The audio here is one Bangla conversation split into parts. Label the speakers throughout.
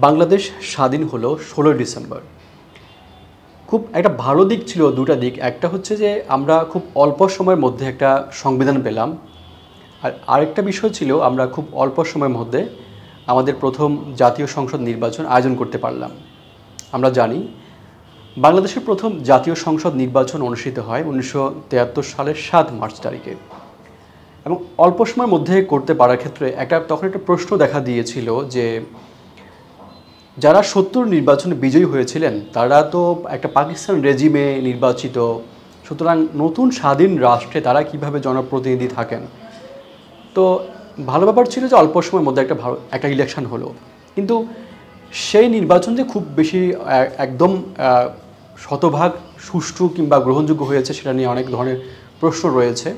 Speaker 1: বাংলাদেশ স্বাধীন হলো ১৬ ডিসেম্বর। খুব একটা ভালো দিক ছিল, দুটা দিক। একটা হচ্ছে যে আমরা খুব অল্প সময়ের মধ্যে একটা সংবিধান পেলাম, আর আরেকটা বিষয় ছিল আমরা খুব অল্প সময়ের মধ্যে আমাদের প্রথম জাতীয় সংসদ নির্বাচন আয়োজন করতে পারলাম। আমরা জানি বাংলাদেশের প্রথম জাতীয় সংসদ নির্বাচন অনুষ্ঠিত হয় ১৯৭৩ সালের ৭ মার্চ তারিখে, এবং অল্প সময়ের মধ্যে করতে পারার ক্ষেত্রে তখন একটা প্রশ্ন দেখা দিয়েছিল যে যারা ৭০ নির্বাচনে বিজয়ী হয়েছিলেন তারা তো একটা পাকিস্তান রেজিমে নির্বাচিত, সুতরাং নতুন স্বাধীন রাষ্ট্রে তারা কিভাবে জনপ্রতিনিধি থাকেন। তো ভালো ব্যাপার ছিল যে অল্প সময়ের মধ্যে একটা ইলেকশন হলো, কিন্তু সেই নির্বাচন যে খুব বেশি একদম শতভাগ সুষ্ঠু কিংবা গ্রহণযোগ্য হয়েছে সেটা নিয়ে অনেক ধরনের প্রশ্ন রয়েছে।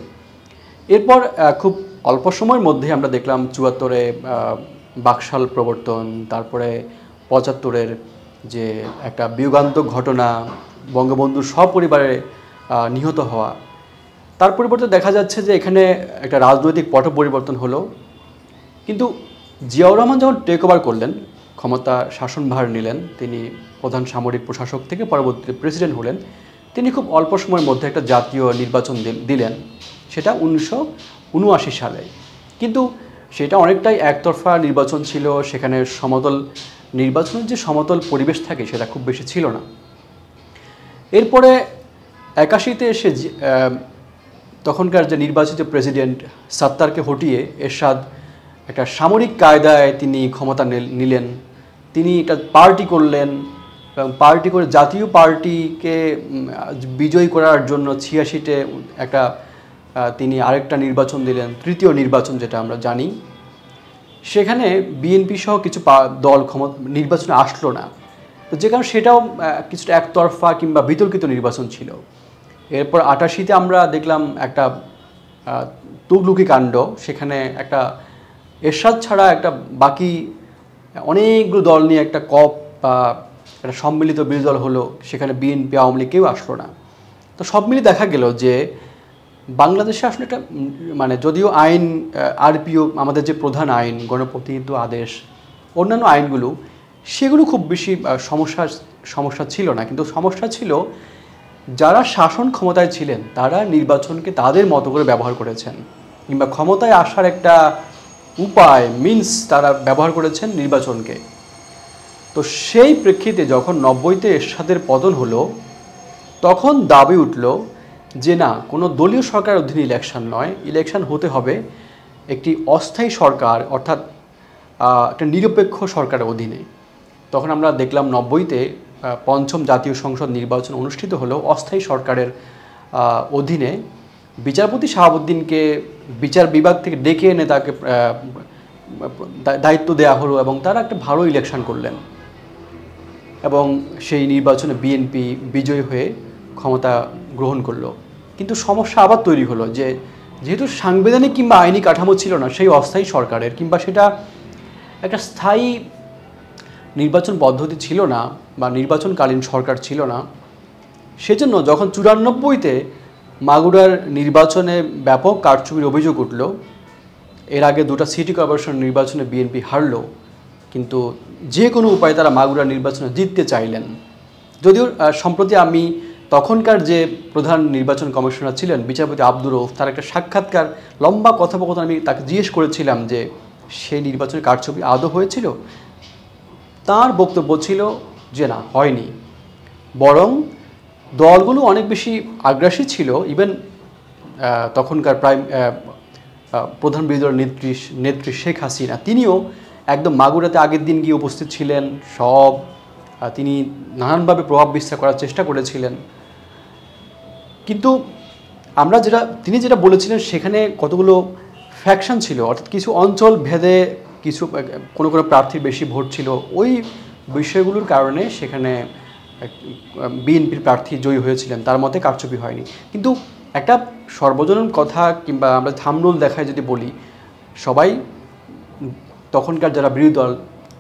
Speaker 1: এরপর খুব অল্প সময়ের মধ্যে আমরা দেখলাম ৭৪-এ বাকশাল প্রবর্তন, তারপরে ৭৫-এর যে একটা বিয়োগান্তক ঘটনা, বঙ্গবন্ধুর সপরিবারে নিহত হওয়া। তার পরিবর্তে দেখা যাচ্ছে যে এখানে একটা রাজনৈতিক পট পরিবর্তন হলো। কিন্তু জিয়াউর রহমান যখন টেক ওভার করলেন, ক্ষমতা শাসনভার নিলেন, তিনি প্রধান সামরিক প্রশাসক থেকে পরবর্তীতে প্রেসিডেন্ট হলেন, তিনি খুব অল্প সময়ের মধ্যে একটা জাতীয় নির্বাচন দিলেন, সেটা ১৯৭৯ সালে। কিন্তু সেটা অনেকটাই একতরফা নির্বাচন ছিল, সেখানে নির্বাচনের যে সমতল পরিবেশ থাকে সেটা খুব বেশি ছিল না। এরপরে ৮১-তে এসে তখনকার যে নির্বাচিত প্রেসিডেন্ট সাত্তারকে হটিয়ে এরশাদ একটা সামরিক কায়দায় তিনি ক্ষমতা নিলেন। তিনি একটা পার্টি করলেন এবং পার্টি করে জাতীয় পার্টিকে বিজয়ী করার জন্য ৮৬-টে তিনি আরেকটা নির্বাচন দিলেন, তৃতীয় নির্বাচন যেটা আমরা জানি। সেখানে বিএনপি সহ কিছু দল নির্বাচনে আসলো না, তো যে কারণে সেটাও কিছুটা একতরফা কিংবা বিতর্কিত নির্বাচন ছিল। এরপর ৮৮-তে আমরা দেখলাম একটা তুগলুকি কাণ্ড, সেখানে একটা এরশাদ ছাড়া বাকি অনেকগুলো দল নিয়ে একটা একটা সম্মিলিত বিরোধী দল হলো, সেখানে বিএনপি আওয়ামী লীগ কেউ আসলো না। তো সব মিলিয়ে দেখা গেল যে বাংলাদেশে আসলে যদিও আইন আরপিও আমাদের যে প্রধান আইন, গণপ্রতিনিধিত্ব আদেশ, অন্যান্য আইনগুলো সেগুলো খুব বেশি সমস্যা ছিল না, কিন্তু সমস্যা ছিল যারা শাসন ক্ষমতায় ছিলেন তারা নির্বাচনকে তাদের মতো করে ব্যবহার করেছেন, কিংবা ক্ষমতায় আসার একটা উপায় তারা ব্যবহার করেছেন নির্বাচনকে। তো সেই প্রেক্ষিতে যখন ৯০-তে এরশাদের পতন হলো, তখন দাবি উঠল যে না, কোনো দলীয় সরকারের অধীনে ইলেকশন নয়, ইলেকশন হতে হবে একটি অস্থায়ী সরকার, অর্থাৎ একটা নিরপেক্ষ সরকারের অধীনে। তখন আমরা দেখলাম ৯০-তে পঞ্চম জাতীয় সংসদ নির্বাচন অনুষ্ঠিত হলো অস্থায়ী সরকারের অধীনে। বিচারপতি শাহাবুদ্দিনকে বিচার বিভাগ থেকে ডেকে এনে তাকে দায়িত্ব দেওয়া হলো এবং তারা একটা ভালো ইলেকশন করলেন এবং সেই নির্বাচনে বিএনপি বিজয়ী হয়ে ক্ষমতা গ্রহণ করলো। কিন্তু সমস্যা আবার তৈরি হলো যে যেহেতু সাংবিধানিক কিংবা আইনি কাঠামো ছিল না সেই অস্থায়ী সরকারের, কিংবা সেটা একটা স্থায়ী নির্বাচন পদ্ধতি ছিল না বা নির্বাচনকালীন সরকার ছিল না, সেজন্য যখন ৯৪-তে মাগুরার নির্বাচনে ব্যাপক কারচুপির অভিযোগ উঠল, এর আগে দুটো সিটি কর্পোরেশন নির্বাচনে বিএনপি হারলো, কিন্তু যে কোনো উপায়ে তারা মাগুরার নির্বাচনে জিততে চাইলেন। যদিও সম্প্রতি আমি তখনকার যে প্রধান নির্বাচন কমিশনার ছিলেন বিচারপতি আব্দুর রউফ, তার একটা সাক্ষাৎকার, লম্বা কথোপকথন আমি তাকে জিজ্ঞেস করেছিলাম যে সেই নির্বাচনে কারচুপি আদৌ হয়েছিল। তার বক্তব্য ছিল যে না, হয়নি, বরং দলগুলো অনেক বেশি আগ্রাসী ছিল। ইভেন তখনকার প্রধান বিরোধী দলের নেত্রী শেখ হাসিনা, তিনিও একদম মাগুরাতে আগের দিন গিয়ে উপস্থিত ছিলেন, তিনি নানানভাবে প্রভাব বিস্তার করার চেষ্টা করেছিলেন। কিন্তু তিনি যেটা বলেছিলেন সেখানে কতগুলো ফ্যাকশন ছিল, অর্থাৎ কিছু অঞ্চল ভেদে কোনো প্রার্থীর বেশি ভোট ছিল, ওই বিষয়গুলোর কারণে সেখানে বিএনপির প্রার্থী জয়ী হয়েছিলেন, তার মতে কারচুপি হয়নি। কিন্তু একটা সর্বজনীন কথা কিংবা আমরা থামরুল দেখায় যদি বলি, সবাই তখনকার যারা বিরোধী দল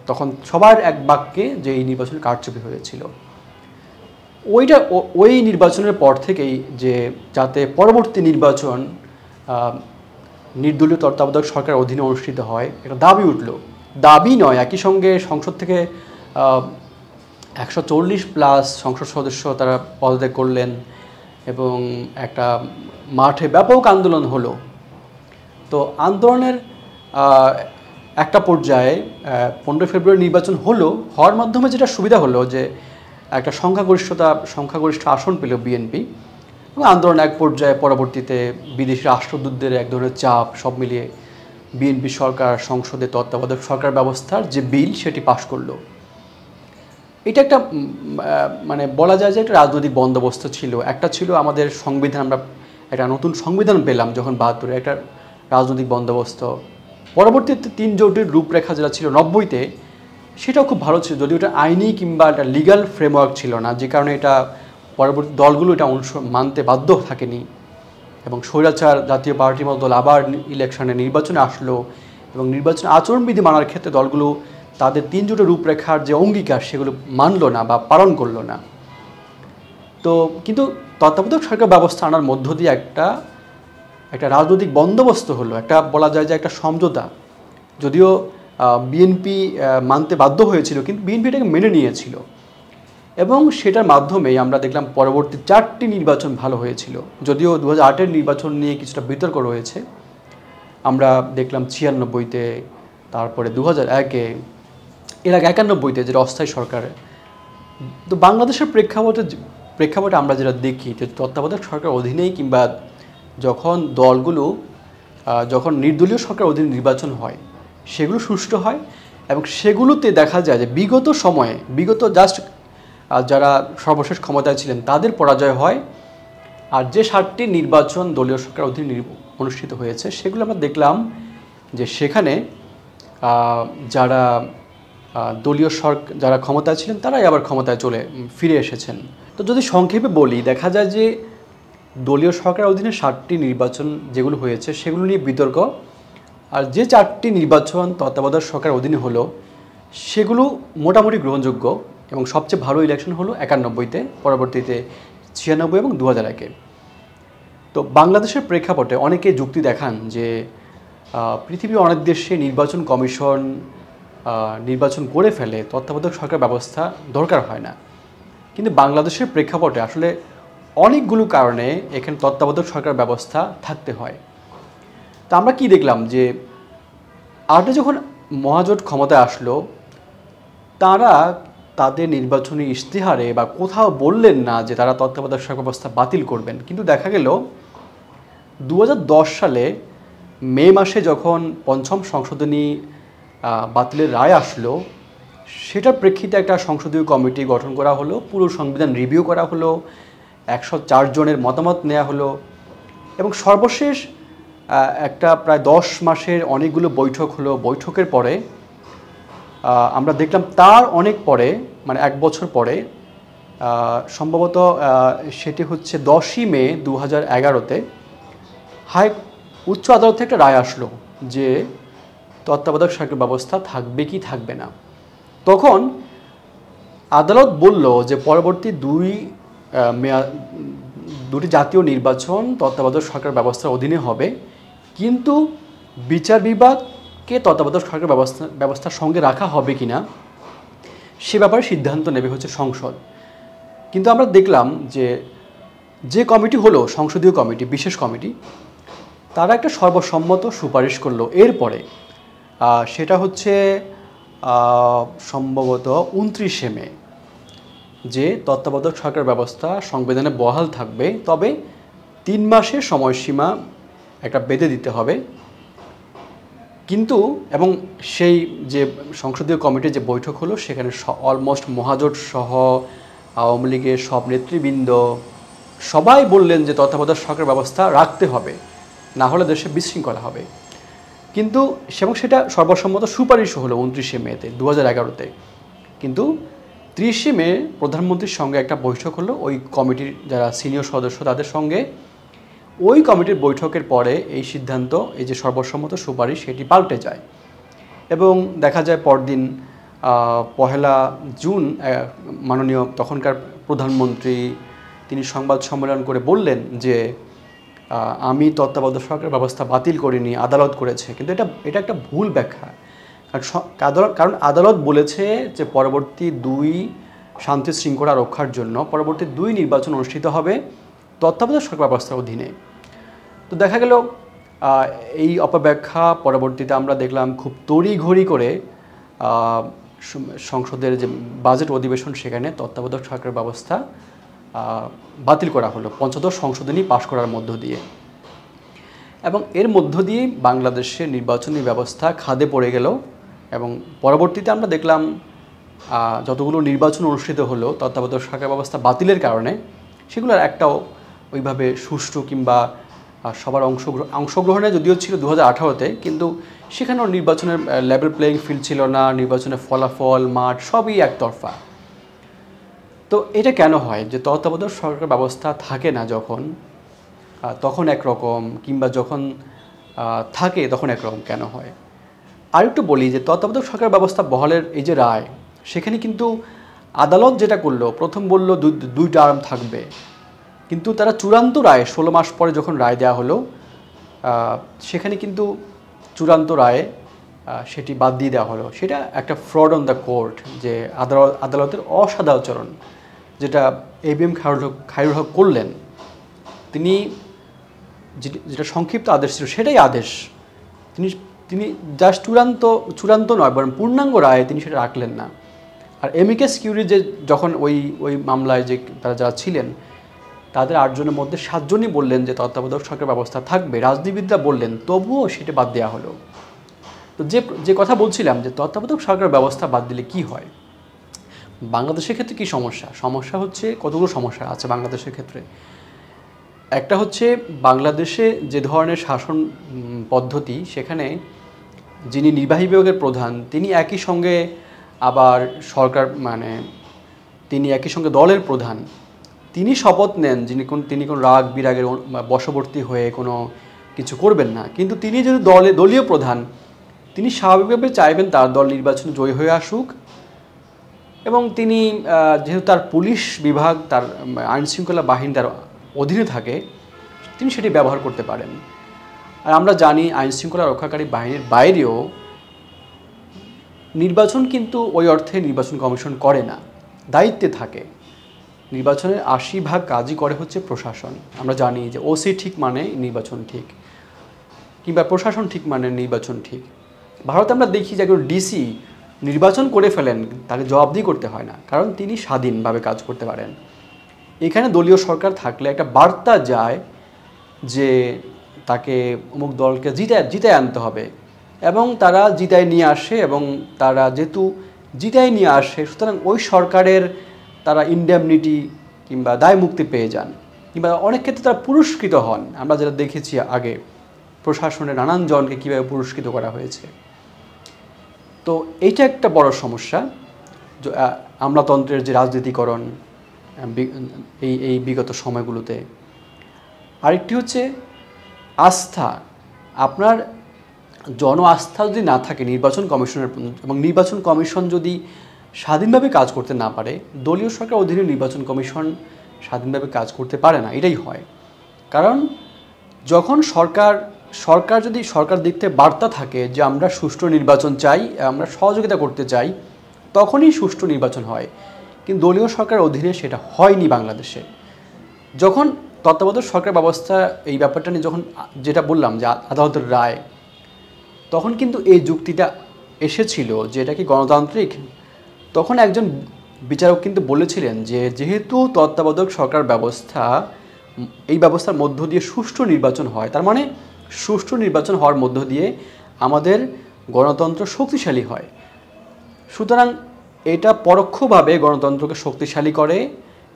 Speaker 1: তখন সবার এক বাক্যে যে এই নির্বাচনে কারচুপি হয়েছিল। ওই নির্বাচনের পর থেকেই যে যাতে পরবর্তী নির্বাচন নির্দলীয় তত্ত্বাবধায়ক সরকারের অধীনে অনুষ্ঠিত হয়, একটা দাবি উঠল দাবি নয়, একই সঙ্গে সংসদ থেকে 140+ সংসদ সদস্য তারা পদত্যাগ করলেন এবং একটা মাঠে ব্যাপক আন্দোলন হলো। তো আন্দোলনের একটা পর্যায়ে 15 ফেব্রুয়ারি নির্বাচন হওয়ার মাধ্যমে যেটা সুবিধা হলো যে একটা সংখ্যাগরিষ্ঠ আসন পেল বিএনপি, এবং আন্দোলন এক পর্যায়ে পরবর্তীতে বিদেশি রাষ্ট্রদূতদের এক ধরনের চাপ সব মিলিয়ে বিএনপি সরকার সংসদে তত্ত্বাবধায়ক সরকার ব্যবস্থার যে বিল সেটি পাশ করলো। এটা একটা মানে বলা যায় যে একটা রাজনৈতিক বন্দোবস্ত ছিল। একটা ছিল আমাদের সংবিধান, আমরা একটা নতুন সংবিধান পেলাম যখন 72-এ, একটা রাজনৈতিক বন্দোবস্ত। পরবর্তীতে 3 জোটের রূপরেখা যেটা ছিল 90-তে, সেটাও খুব ভালো ছিল, যদিও এটা আইনি কিংবা একটা লিগ্যাল ফ্রেমওয়ার্ক ছিল না, যে কারণে এটা পরবর্তী দলগুলো এটা মানতে বাধ্য থাকেনি। এবং স্বৈরাচার জাতীয় পার্টির মতো দল আবার ইলেকশনে নির্বাচনে আসলো, এবং নির্বাচন আচরণবিধি মানার ক্ষেত্রে দলগুলো তাদের 3 জোটের রূপরেখার যে অঙ্গীকার সেগুলো মানলো না বা পালন করলো না। তো কিন্তু তত্ত্বাবধায়ক সরকার ব্যবস্থা আনার মধ্য দিয়ে একটা রাজনৈতিক বন্দোবস্ত হলো, একটা বলা যায় যে একটা সমঝোতা। যদিও বিএনপি মানতে বাধ্য হয়েছিল, কিন্তু বিএনপি এটাকে মেনে নিয়েছিল, এবং সেটার মাধ্যমেই আমরা দেখলাম পরবর্তী 4টি নির্বাচন ভালো হয়েছিল। যদিও 2008-এর নির্বাচন নিয়ে কিছুটা বিতর্ক রয়েছে, আমরা দেখলাম 96-তে, তারপরে 2001-এ, এর আগে 91-তে যেটা অস্থায়ী সরকার। তো বাংলাদেশের প্রেক্ষাপটে আমরা যেটা দেখি যে তত্ত্বাবধায়ক সরকার অধীনেই কিংবা যখন দলগুলো যখন নির্দলীয় সরকার অধীনে নির্বাচন হয় সেগুলো সুষ্ঠু হয়, এবং সেগুলোতে দেখা যায় যে বিগত জাস্ট যারা সর্বশেষ ক্ষমতায় ছিলেন তাদের পরাজয় হয়। আর যে 7টি নির্বাচন দলীয় সরকার অধীনে অনুষ্ঠিত হয়েছে সেগুলো আমরা দেখলাম যে সেখানে যারা দলীয় যারা ক্ষমতায় ছিলেন তারাই আবার ক্ষমতায় ফিরে এসেছেন। তো যদি সংক্ষেপে বলি, দেখা যায় যে দলীয় সরকারের অধীনে 7টি নির্বাচন যেগুলো হয়েছে সেগুলো নিয়ে বিতর্ক, আর যে 4টি নির্বাচন তত্ত্বাবধায়ক সরকারের অধীনে হলো সেগুলো মোটামুটি গ্রহণযোগ্য, এবং সবচেয়ে ভালো ইলেকশন হলো 91-তে, পরবর্তীতে 96 এবং 2001-এ। তো বাংলাদেশের প্রেক্ষাপটে অনেকে যুক্তি দেখান যে পৃথিবীর অনেক দেশে নির্বাচন কমিশন নির্বাচন করে ফেলে, তত্ত্বাবধায়ক সরকার ব্যবস্থা দরকার হয় না। কিন্তু বাংলাদেশের প্রেক্ষাপটে আসলে অনেকগুলো কারণে এখানে তত্ত্বাবধায়ক সরকার ব্যবস্থা থাকতে হয়। তা আমরা কি দেখলাম যে আগে যখন মহাজোট ক্ষমতায় আসলো, তারা তাদের নির্বাচনী ইশতেহারে বা কোথাও বললেন না যে তারা তত্ত্বাবধায়ক সরকার ব্যবস্থা বাতিল করবেন। কিন্তু দেখা গেল 2010 সালে মে মাসে যখন 5ম সংশোধনী বাতিলের রায় আসলো, সেটার প্রেক্ষিতে একটা সংসদীয় কমিটি গঠন করা হলো, পুরো সংবিধান রিভিউ করা হলো, 104 জনের মতামত নেওয়া হলো, এবং সর্বশেষ একটা প্রায় 10 মাসের অনেকগুলো বৈঠক হলো। বৈঠকের পরে আমরা দেখলাম তার অনেক পরে, মানে 1 বছর পরে, সম্ভবত সেটি হচ্ছে 10ই মে 2011-তে উচ্চ আদালত থেকে একটা রায় আসলো যে তত্ত্বাবধায়ক সরকার ব্যবস্থা থাকবে কি থাকবে না। তখন আদালত বলল যে পরবর্তী দুটি জাতীয় নির্বাচন তত্ত্বাবধায়ক সরকার ব্যবস্থার অধীনে হবে, কিন্তু বিচার বিভাগকে তত্ত্বাবধায়ক সরকার ব্যবস্থার সঙ্গে রাখা হবে কিনা সে ব্যাপারে সিদ্ধান্ত নেবে হচ্ছে সংসদ। কিন্তু আমরা দেখলাম যে কমিটি হলো সংসদীয় কমিটি, বিশেষ কমিটি, তারা একটা সর্বসম্মত সুপারিশ করলো এরপরে, সেটা হচ্ছে সম্ভবত 29শে মে, যে তত্ত্বাবধায়ক সরকার ব্যবস্থা সংবিধানে বহাল থাকবে, তবে 3 মাসের সময়সীমা একটা বেঁধে দিতে হবে। কিন্তু এবং সেই যে সংসদীয় কমিটির যে বৈঠক হলো সেখানে অলমোস্ট মহাজোট সহ আওয়ামী লীগের সব নেতৃবৃন্দ সবাই বললেন যে তত্ত্বাবধায়ক সরকার ব্যবস্থা রাখতে হবে, না হলে দেশে বিশৃঙ্খলা হবে। কিন্তু সেটা সর্বসম্মত সুপারিশ হলো 29শে মেতে 2011-তে। কিন্তু 30শে মে প্রধানমন্ত্রীর সঙ্গে একটা বৈঠক হলো ওই কমিটির যারা সিনিয়র সদস্য তাদের সঙ্গে। ওই কমিটির বৈঠকের পরে এই সিদ্ধান্ত, এই যে সর্বসম্মত সুপারিশ, সেটি পাল্টে যায়, এবং দেখা যায় পরদিন 1 জুন মাননীয় তখনকার প্রধানমন্ত্রী তিনি সংবাদ সম্মেলন করে বললেন যে আমি তত্ত্বাবধায়ক সরকার ব্যবস্থা বাতিল করিনি, আদালত করেছে। কিন্তু এটা একটা ভুল ব্যাখ্যা, কারণ আদালত বলেছে যে পরবর্তী 2 শান্তি শৃঙ্খলা রক্ষার জন্য পরবর্তী 2 নির্বাচন অনুষ্ঠিত হবে তত্ত্বাবধায়ক সরকার ব্যবস্থার অধীনে। তো দেখা গেল এই অপব্যাখ্যা পরবর্তীতে আমরা দেখলাম খুব তড়িঘড়ি করে সংসদের যে বাজেট অধিবেশন সেখানে তত্ত্বাবধায়ক সরকার ব্যবস্থা বাতিল করা হলো পঞ্চদশ সংশোধনী পাশ করার মধ্য দিয়ে, এবং এর মধ্য দিয়ে বাংলাদেশের নির্বাচনী ব্যবস্থা খাদে পড়ে গেল। এবং পরবর্তীতে আমরা দেখলাম যতগুলো নির্বাচন অনুষ্ঠিত হলো তত্ত্বাবধায়ক সরকার ব্যবস্থা বাতিলের কারণে সেগুলোর একটাও ওইভাবে সুষ্ঠু কিংবা সবার অংশগ্রহণে যদিও ছিল 2018-তে, কিন্তু সেখানেও নির্বাচনের লেভেল প্লেয়িং ফিল্ড ছিল না, নির্বাচনের ফলাফল মাঠ সবই একতরফা। তো এটা কেন হয় যে তত্ত্বাবধায়ক সরকার ব্যবস্থা থাকে না যখন তখন একরকম, কিংবা যখন থাকে তখন একরকম কেন হয়? আরেকটু বলি যে তত্ত্বাবধায়ক সরকার ব্যবস্থা বহালের এই যে রায়, সেখানে কিন্তু আদালত যেটা করলো, প্রথম বলল 2 টার্ম থাকবে, কিন্তু তারা চূড়ান্ত রায় 16 মাস পরে যখন রায় দেওয়া হলো সেখানে কিন্তু চূড়ান্ত রায়ে সেটি বাদ দিয়ে দেওয়া হলো। সেটা একটা ফ্রড অন দ্য কোর্ট, যে আদালতের অসদাচরণ যেটা ABM খায়রুল হক করলেন। তিনি যেটা সংক্ষিপ্ত আদেশ ছিল সেটাই আদেশ, তিনি জাস্ট চূড়ান্ত নয় বরং পূর্ণাঙ্গ রায় তিনি সেটা রাখলেন না। আর এমিকাস কিউরি যে যখন ওই মামলায় যে তারা যারা ছিলেন তাদের 8 জনের মধ্যে 7 জনই বললেন যে তত্ত্বাবধায়ক সরকার ব্যবস্থা থাকবে, রাজনীতিবিদরা বললেন, তবুও সেটা বাদ দেওয়া হলো। তো যে কথা বলছিলাম যে তত্ত্বাবধায়ক সরকার ব্যবস্থা বাদ দিলে কি হয়, বাংলাদেশের ক্ষেত্রে কি সমস্যা হচ্ছে, কতগুলো সমস্যা আছে বাংলাদেশের ক্ষেত্রে। একটা হচ্ছে বাংলাদেশে যে ধরনের শাসন পদ্ধতি, সেখানে যিনি নির্বাহী বিভাগের প্রধান তিনি একই সঙ্গে আবার তিনি একই সঙ্গে দলের প্রধান। তিনি শপথ নেন তিনি কোনো রাগ বিরাগের বশবর্তী হয়ে কোনো কিছু করবেন না, কিন্তু তিনি যদি দলীয় প্রধান, তিনি স্বাভাবিকভাবে চাইবেন তার দল নির্বাচনে জয়ী হয়ে আসুক, এবং তিনি যেহেতু তার পুলিশ বিভাগ, তার আইনশৃঙ্খলা বাহিনী তার অধীনে থাকে, তিনি সেটি ব্যবহার করতে পারেন। আর আমরা জানি আইনশৃঙ্খলা রক্ষাকারী বাহিনীর বাইরেও নির্বাচন কিন্তু ওই অর্থে নির্বাচন কমিশন করে না, দায়িত্বে থাকে। নির্বাচনের 80% কাজই করে হচ্ছে প্রশাসন। আমরা জানি যে ওসি ঠিক মানে নির্বাচন ঠিক, কিংবা প্রশাসন ঠিক মানে নির্বাচন ঠিক। ভারতে আমরা দেখি যে একজন ডিসি নির্বাচন করে ফেলেন, তাকে জবাবদিহি করতে হয় না, কারণ তিনি স্বাধীনভাবে কাজ করতে পারেন। এখানে দলীয় সরকার থাকলে একটা বার্তা যায় যে তাকে অমুক দলকে জিতায় আনতে হবে, এবং তারা জিতায় নিয়ে আসে, এবং তারা যেহেতু জিতায় নিয়ে আসে সুতরাং ওই সরকারের তারা ইনডেমনিটি কিংবা দায় মুক্তি পেয়ে যান, কিংবা অনেক ক্ষেত্রে তারা পুরস্কৃত হন। আমরা যেটা দেখেছি আগে প্রশাসনের নানান জনকে কীভাবে পুরস্কৃত করা হয়েছে। তো এইটা একটা বড় সমস্যা, আমলাতন্ত্রের যে রাজনীতিকরণ এই বিগত সময়গুলোতে। আরেকটি হচ্ছে আস্থা। আপনার জন আস্থা যদি না থাকে নির্বাচন কমিশনের, এবং নির্বাচন কমিশন যদি স্বাধীনভাবে কাজ করতে না পারে, দলীয় সরকার অধীনে নির্বাচন কমিশন স্বাধীনভাবে কাজ করতে পারে না। এটাই হয়, কারণ যখন সরকার দিক থেকে বার্তা থাকে যে আমরা সুষ্ঠু নির্বাচন চাই, আমরা সহযোগিতা করতে চাই, তখনই সুষ্ঠু নির্বাচন হয়। কিন্তু দলীয় সরকার অধীনে সেটা হয়নি বাংলাদেশে। যখন তত্ত্বাবধায়ক সরকার ব্যবস্থা এই ব্যাপারটা নিয়ে যখন যেটা বললাম যে আদালতের রায়, তখন কিন্তু এই যুক্তিটা এসেছিল যে এটা কি গণতান্ত্রিক। তখন একজন বিচারক কিন্তু বলেছিলেন যে যেহেতু তত্ত্বাবধায়ক সরকার ব্যবস্থা, এই ব্যবস্থার মধ্য দিয়ে সুষ্ঠু নির্বাচন হয়, তার মানে সুষ্ঠু নির্বাচন হওয়ার মধ্য দিয়ে আমাদের গণতন্ত্র শক্তিশালী হয়। সুতরাং এটা পরোক্ষভাবে গণতন্ত্রকে শক্তিশালী করে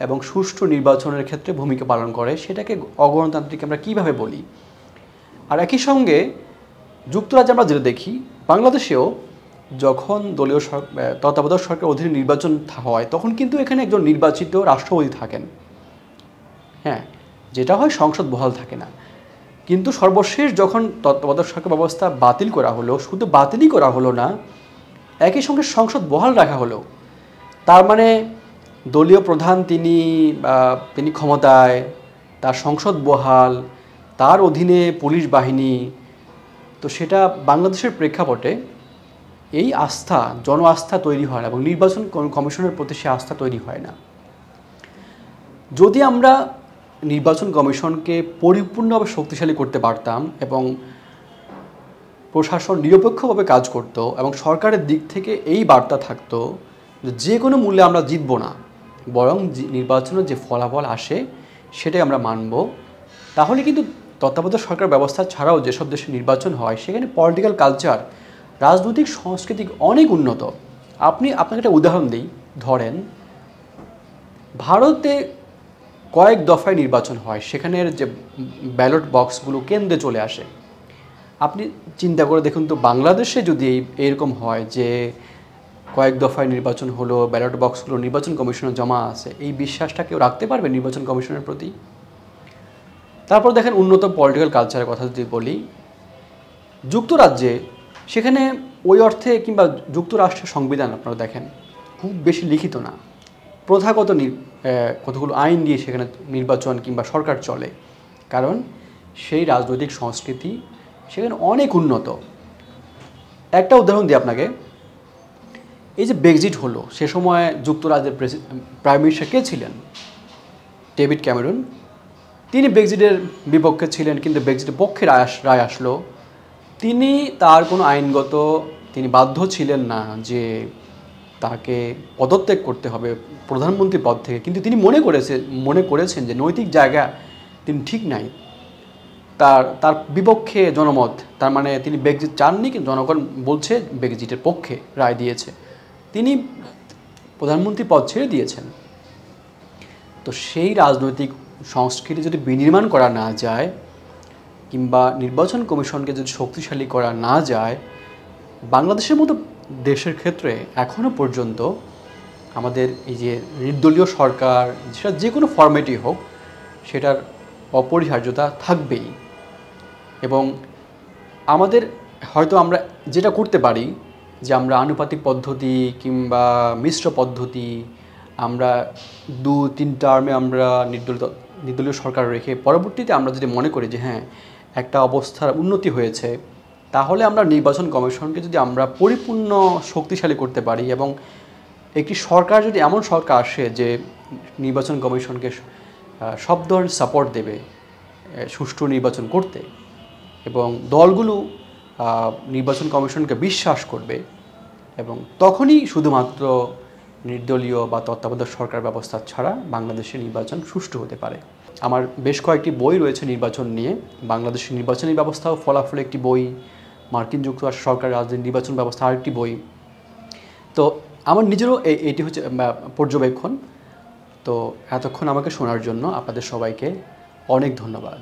Speaker 1: এবং সুষ্ঠু নির্বাচনের ক্ষেত্রে ভূমিকা পালন করে। সেটাকে অগণতান্ত্রিক আমরা কীভাবে বলি? আর একই সঙ্গে যুক্তরাজ্যে আমরা যেটা দেখি, বাংলাদেশেও যখন দলীয় তত্ত্বাবধায়ক সরকার অধীনে নির্বাচন হয়, তখন কিন্তু এখানে একজন নির্বাচিত রাষ্ট্রপতি থাকেন, হ্যাঁ, যেটা হয় সংসদ বহাল থাকে না। কিন্তু সর্বশেষ যখন তত্ত্বাবধায়ক সরকার ব্যবস্থা বাতিল করা হলো, শুধু বাতিলই করা হলো না, একই সঙ্গে সংসদ বহাল রাখা হলো। তার মানে দলীয় প্রধান তিনি ক্ষমতায়, তার সংসদ বহাল, তার অধীনে পুলিশ বাহিনী। তো সেটা বাংলাদেশের প্রেক্ষাপটে এই আস্থা, জন আস্থা তৈরি হয় না এবং নির্বাচন কমিশনের প্রতি সে আস্থা তৈরি হয় না। যদি আমরা নির্বাচন কমিশনকে পরিপূর্ণভাবে শক্তিশালী করতে পারতাম এবং প্রশাসন নিরপেক্ষভাবে কাজ করত এবং সরকারের দিক থেকে এই বার্তা থাকতো যে কোনো মূল্যে আমরা জিতব না, বরং নির্বাচনের যে ফলাফল আসে সেটাই আমরা মানব, তাহলে কিন্তু তত্ত্বাবধায়ক সরকার ব্যবস্থা ছাড়াও যেসব দেশে নির্বাচন হয় সেখানে পলিটিক্যাল কালচার, রাজনৈতিক সংস্কৃতি অনেক উন্নত। আপনাকে একটা উদাহরণ দিই, ধরেন ভারতে কয়েক দফায় নির্বাচন হয়, সেখানের যে ব্যালট বক্সগুলো কেন্দ্রে চলে আসে। আপনি চিন্তা করে দেখুন তো, বাংলাদেশে যদি এরকম হয় যে কয়েক দফায় নির্বাচন হলো, ব্যালট বক্সগুলো নির্বাচন কমিশনে জমা আছে, এই বিশ্বাসটা কেউ রাখতে পারবে নির্বাচন কমিশনের প্রতি? তারপর দেখেন উন্নত পলিটিক্যাল কালচারের কথা যদি বলি, যুক্তরাজ্যে সেখানে ওই অর্থে কিংবা যুক্তরাষ্ট্রের সংবিধান আপনারা দেখেন খুব বেশি লিখিত না, প্রথাগত কতগুলো আইন দিয়ে সেখানে নির্বাচন কিংবা সরকার চলে, কারণ সেই রাজনৈতিক সংস্কৃতি সেখানে অনেক উন্নত। একটা উদাহরণ দিই আপনাকে, এই যে ব্রেক্সিট হলো, সে সময় যুক্তরাজ্যের প্রাইম মিনিস্টার কে ছিলেন? David Cameron. তিনি ব্রেক্সিটের বিপক্ষে ছিলেন, কিন্তু ব্রেক্সিটের পক্ষে রায় আসলো। তিনি তার কোনো আইনগত তিনি বাধ্য ছিলেন না যে তাকে পদত্যাগ করতে হবে প্রধানমন্ত্রী পদ থেকে, কিন্তু তিনি মনে করেছেন যে নৈতিক জায়গা তিনি ঠিক নাই, তার বিপক্ষে জনমত, তার মানে তিনি ব্রেক্সিট চাননি, কিন্তু জনগণ বলছে ব্রেক্সিটের পক্ষে রায় দিয়েছে, তিনি প্রধানমন্ত্রী পদ ছেড়ে দিয়েছেন। তো সেই রাজনৈতিক সংস্কৃতি যদি বিনির্মাণ করা না যায় কিংবা নির্বাচন কমিশনকে যদি শক্তিশালী করা না যায়, বাংলাদেশের মতো দেশের ক্ষেত্রে এখনও পর্যন্ত আমাদের এই যে নির্দলীয় সরকার, সেটা যে কোনো ফরম্যাটই হোক, সেটার অপরিহার্যতা থাকবেই। এবং আমাদের হয়তো আমরা যেটা করতে পারি যে আমরা আনুপাতিক পদ্ধতি কিংবা মিশ্র পদ্ধতি, আমরা 2-3 টার্মে আমরা নির্দলীয় সরকার রেখে পরবর্তীতে আমরা যদি মনে করি যে হ্যাঁ একটা অবস্থার উন্নতি হয়েছে, তাহলে আমরা নির্বাচন কমিশনকে যদি আমরা পরিপূর্ণ শক্তিশালী করতে পারি এবং একটি সরকার যদি এমন সরকার আসে যে নির্বাচন কমিশনকে সব ধরনের সাপোর্ট দেবে সুষ্ঠু নির্বাচন করতে, এবং দলগুলো নির্বাচন কমিশনকে বিশ্বাস করবে, এবং তখনই শুধুমাত্র নির্দলীয় বা তত্ত্বাবধায়ক সরকার ব্যবস্থা ছাড়া বাংলাদেশের নির্বাচন সুষ্ঠু হতে পারে। আমার বেশ কয়েকটি বই রয়েছে নির্বাচন নিয়ে, বাংলাদেশের নির্বাচনী ব্যবস্থা ও ফলাফল একটি বই, মার্কিন যুক্তরাষ্ট্র সরকার রাজনৈতিক নির্বাচন ব্যবস্থা আরেকটি বই। তো আমার নিজেরও এটি হচ্ছে পর্যবেক্ষণ। তো এতক্ষণ আমাকে শোনার জন্য আপনাদের সবাইকে অনেক ধন্যবাদ।